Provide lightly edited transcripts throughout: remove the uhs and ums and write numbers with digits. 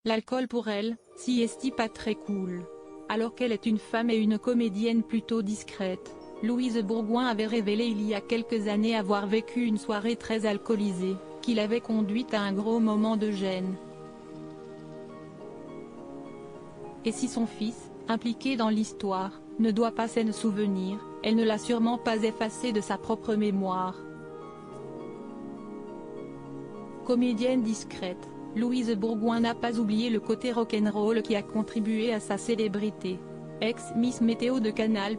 L'alcool pour elle, si est pas très cool. Alors qu'elle est une femme et une comédienne plutôt discrète, Louise Bourgoin avait révélé il y a quelques années avoir vécu une soirée très alcoolisée, qui l'avait conduite à un gros moment de gêne. Et si son fils, impliqué dans l'histoire, ne doit pas s'en souvenir, elle ne l'a sûrement pas effacé de sa propre mémoire. Comédienne discrète, Louise Bourgoin n'a pas oublié le côté rock'n'roll qui a contribué à sa célébrité. Ex-Miss Météo de Canal+,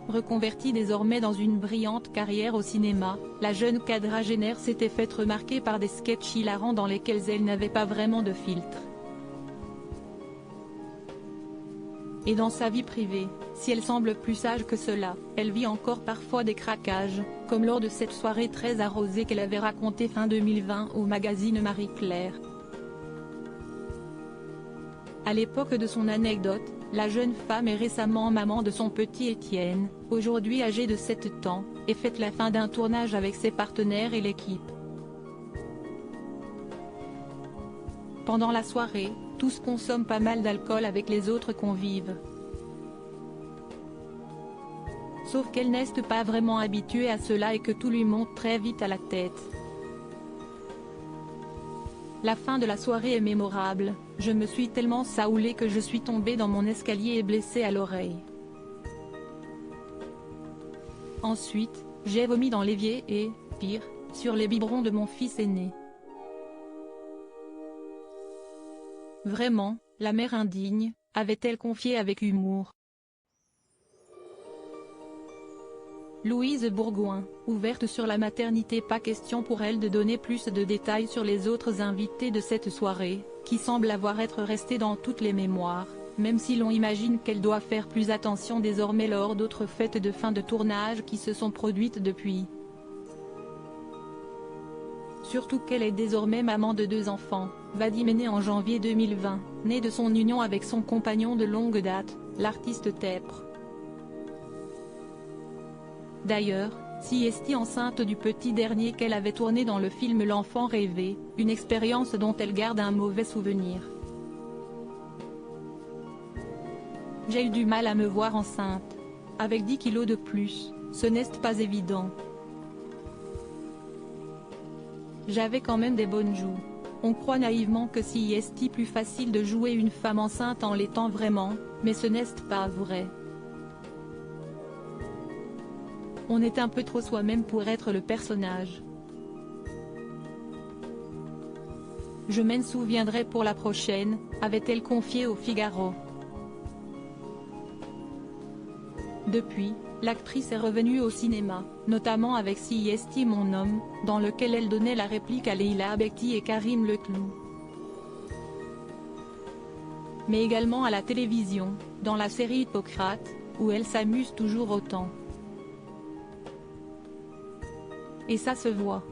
reconvertie désormais dans une brillante carrière au cinéma, la jeune quadragénaire s'était faite remarquer par des sketchs hilarants dans lesquels elle n'avait pas vraiment de filtre. Et dans sa vie privée, si elle semble plus sage que cela, elle vit encore parfois des craquages, comme lors de cette soirée très arrosée qu'elle avait racontée fin 2020 au magazine Marie-Claire. À l'époque de son anecdote, la jeune femme est récemment maman de son petit Étienne, aujourd'hui âgé de 7 ans, et fête la fin d'un tournage avec ses partenaires et l'équipe. Pendant la soirée, tous consomment pas mal d'alcool avec les autres convives. Sauf qu'elle n'est pas vraiment habituée à cela et que tout lui monte très vite à la tête. La fin de la soirée est mémorable, je me suis tellement saoulée que je suis tombée dans mon escalier et blessée à l'oreille. Ensuite, j'ai vomi dans l'évier et, pire, sur les biberons de mon fils aîné. Vraiment, la mère indigne, avait-elle confié avec humour. Louise Bourgoin, ouverte sur la maternité, pas question pour elle de donner plus de détails sur les autres invités de cette soirée, qui semble être restée dans toutes les mémoires, même si l'on imagine qu'elle doit faire plus attention désormais lors d'autres fêtes de fin de tournage qui se sont produites depuis. Surtout qu'elle est désormais maman de 2 enfants, Vadim est né en janvier 2020, né de son union avec son compagnon de longue date, l'artiste Tepr. D'ailleurs, si est enceinte du petit dernier qu'elle avait tourné dans le film L'Enfant rêvé, une expérience dont elle garde un mauvais souvenir. J'ai eu du mal à me voir enceinte. Avec 10 kilos de plus, ce n'est pas évident. J'avais quand même des bonnes joues. On croit naïvement que si est plus facile de jouer une femme enceinte en l'étant vraiment, mais ce n'est pas vrai. On est un peu trop soi-même pour être le personnage. Je m'en souviendrai pour la prochaine, avait-elle confié au Figaro. Depuis, l'actrice est revenue au cinéma, notamment avec Si est mon homme, dans lequel elle donnait la réplique à Leila Bekti et Karim Leclou. Mais également à la télévision, dans la série Hippocrate, où elle s'amuse toujours autant. Et ça se voit.